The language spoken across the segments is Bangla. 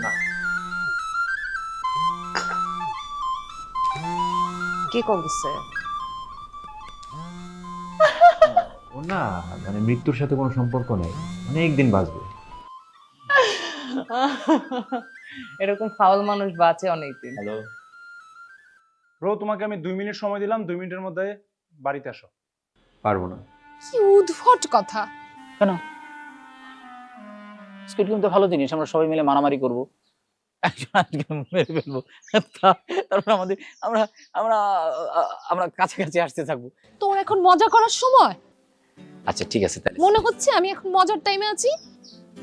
না। কে কল দিচ্ছে? ও না, মানে মৃত্যুর সাথে কোনো সম্পর্ক নেই, অনেক দিন বাঁচবে। এরকম ফাউল মানুষ বাঁচে অনেকদিন। হ্যালো। ব্রো, তোমাকে আমি 2 মিনিট সময় দিলাম, 2 মিনিটের মধ্যে বাড়িতে আসো। পারবো না। কি উদ্ভট কথা! কেন? স্কুইড গেম তো ভালো জিনিস, আমরা সবাই মিলে মারামারি করবো, একজন আরেকজনকে মেরে ফেলবো, তারপর আমরা আমরা আমরা কাছাকাছি আসতে থাকবো। তোর এখন মজা করার সময়? আচ্ছা ঠিক আছে, তাহলে মনে হচ্ছে আমি এখন মজার টাইমে আছি?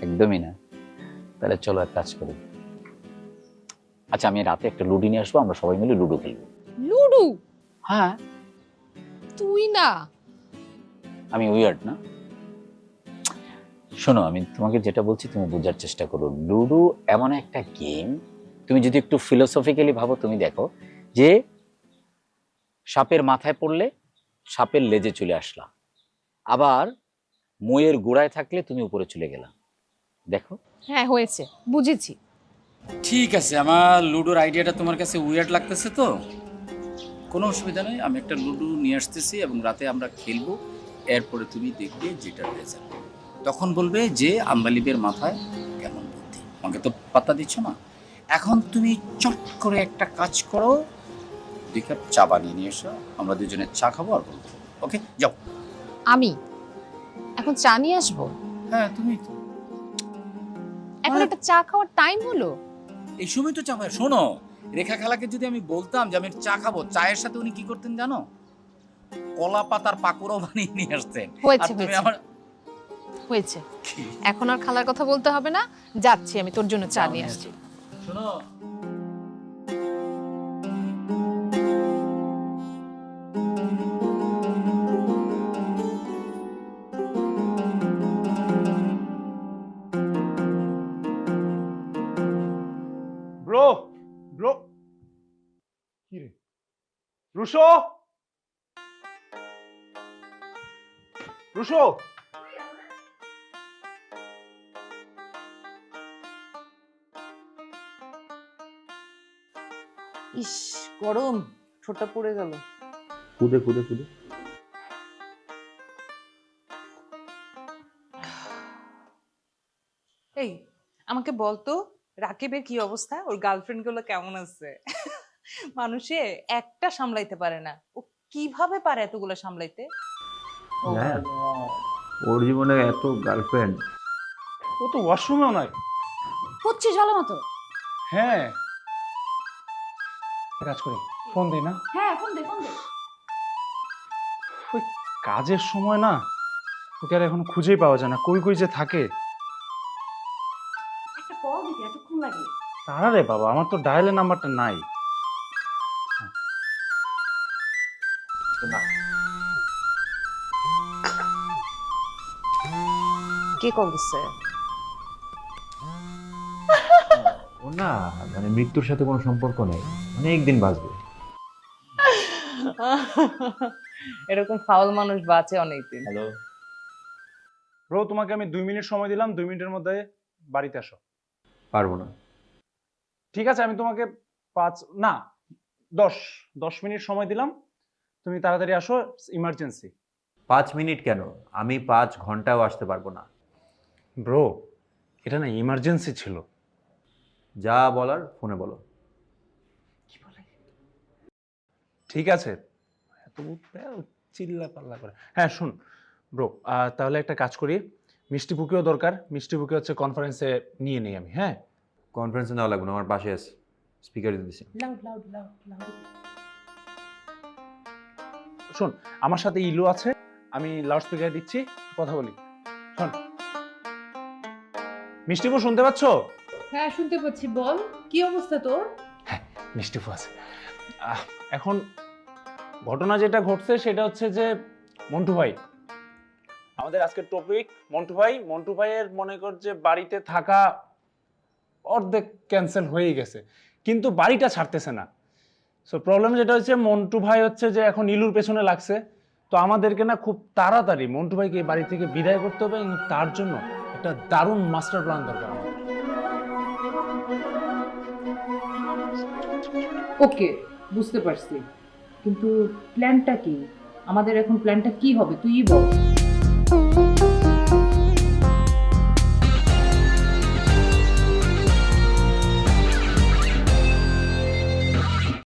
একদমই না। তাহলে চলো এক কাজ করি, আচ্ছা আমি রাতে একটা লুডো নিয়ে আসবো, আমরা সবাই মিলে লুডো খেলবো। লুডু? হ্যাঁ, তুই না। আমি উইয়ার্ড না? শোনো, আমি তোমাকে যেটা বলছি তুমি বোঝার চেষ্টা করো। লুডো এমন একটা গেম, তুমি যদি একটু ফিলোসফিক্যালি ভাবো, তুমি দেখো যে সাপের মাথায় পড়লে সাপের লেজে চলে আসলা, আবার মইয়ের গোড়ায় থাকলে তুমি উপরে চলে গেলা। দেখো। হ্যাঁ হয়েছে, বুঝেছি। ঠিক আছে, আমার লুডোর আইডিয়াটা তোমার কাছে উইয়ার্ড লাগতেছে তো কোনো অসুবিধা নেই, আমি একটা লুডো নিয়ে আসতেছি এবং রাতে আমরা খেলবো। এরপরে তুমি দেখবে যেটা রেজাল্ট, তখন বলবে যে আন্দালিবের মাথায় কেমন বুদ্ধি। আমাকে তো পাত্তা দিচ্ছ না। এখন তুমি চট করে একটা কাজ করো, 2 কাপ চা বানিয়ে নিয়ে এসো, আমরা দুজনে চা খাবো আর বলবো। ওকে, যাও। আমি এখন চা নিয়ে আসবো? হ্যাঁ তুমি তো এখন একটা চা খাওয়ার টাইম হলো? এই সময় তো চা খাবে। শোনো, রেখা খালাকে যদি আমি বলতাম যে আমি চা খাবো, চায়ের সাথে উনি কি করতেন জানো? কলা পাতার পাকোড়াও বানিয়ে নিয়ে আসতেন। হয়েছে, আর তুমি হয়েছে। আমার হয়েছে, এখন আর খালার কথা বলতে হবে না। যাচ্ছি, আমি তোর জন্য চা নিয়ে আসছি। শোনো, ব্রো, ব্রো, কি রে? রুশো, রুশো, ইস, গরম, ঠোঁটটা পুড়ে গেল। কুদে কুদে কুদে। এই, আমাকে বলতো রাকিবের কি অবস্থা? ওর গার্লফ্রেন্ড গুলো কেমন আছে? মানুষে একটা সামলাইতে পারে না, ও কিভাবে পারে এতগুলো সামলাইতে? ও হ্যাঁ। আল্লাহ। ওর জীবনে এত গার্লফ্রেন্ড। ও তো ওয়াশরুমেও নাই। হচ্ছে ঝালা মতো। হ্যাঁ, এক কাজ করি, ফোন দিই না? হ্যাঁ, ফোন দে, ফোন দে। ওই কাজের সময় না, ওকে আর এখন খুঁজেই পাওয়া যায় না, কই কই যে থাকে। একটা কল দিতে এতক্ষণ লাগে? তারা রে বাবা, আমার তো ডায়ালের নাম্বারটা নাই। না। কে কল দিচ্ছে? ও না, মানে মৃত্যুর সাথে কোনো সম্পর্ক নেই, অনেক দিন বাঁচবে। এরকম ফাউল মানুষ বাঁচে অনেকদিন। হ্যালো। ব্রো, তোমাকে আমি 2 মিনিট সময় দিলাম, 2 মিনিটের মধ্যে বাড়িতে আসো। পারবো না। ঠিক আছে, আমি তোমাকে 10 মিনিট সময় দিলাম, তুমি তাড়াতাড়ি আসো, ইমার্জেন্সি। 5 মিনিট কেন, আমি 5 ঘন্টাও আসতে পারবো না। ব্রো, এটা না ইমার্জেন্সি ছিল। যা বলার ফোনে বলো। ঠিক আছে, এত চিল্লা পাল্লা করে। হ্যাঁ শুন ব্রো, তাহলে একটা কাজ করি, মিষ্টি বুকেও দরকার, মিষ্টি বুকে হচ্ছে কনফারেন্সে নিয়ে নেই আমি। হ্যাঁ, কনফারেন্সে নেওয়া লাগবে না, আমার পাশে আছে, স্পিকারে দিতেছি। Loud loud loud loud. শোন, আমার সাথে ইলু আছে, আমি লাউড স্পিকারে দিচ্ছি, কথা বলি। শোন, মিষ্টিপু শুনতে পাচ্ছ? হ্যাঁ শুনতে পাচ্ছি, বল কি অবস্থা তোর? হ্যাঁ, মিষ্টিপু আছে। এখন ঘটনা যেটা ঘটছে সেটা হচ্ছে যে মন্টু ভাই, আমাদের আজকের টপিক মন্টু ভাই। মন্টু ভাইয়ের মনে কর যে বাড়িতে থাকা অর্ধেক ক্যান্সেল হয়ে গেছে, কিন্তু বাড়িটা ছাড়তেছে না। সো প্রবলেম যেটা হচ্ছে, মন্টু ভাই হচ্ছে যে এখন ইলুর পেছনে লাগছে। তো আমাদেরকে না খুব তাড়াতাড়ি মন্টু ভাইকে এই বাড়ি থেকে বিদায় করতে হবে, এবং তার জন্য একটা দারুণ মাস্টার প্ল্যান দরকার আমাদের। ওকে, বুঝতে পারছি, কিন্তু প্ল্যানটা কি? আমাদের এখন প্ল্যানটা কি হবে তুই বল।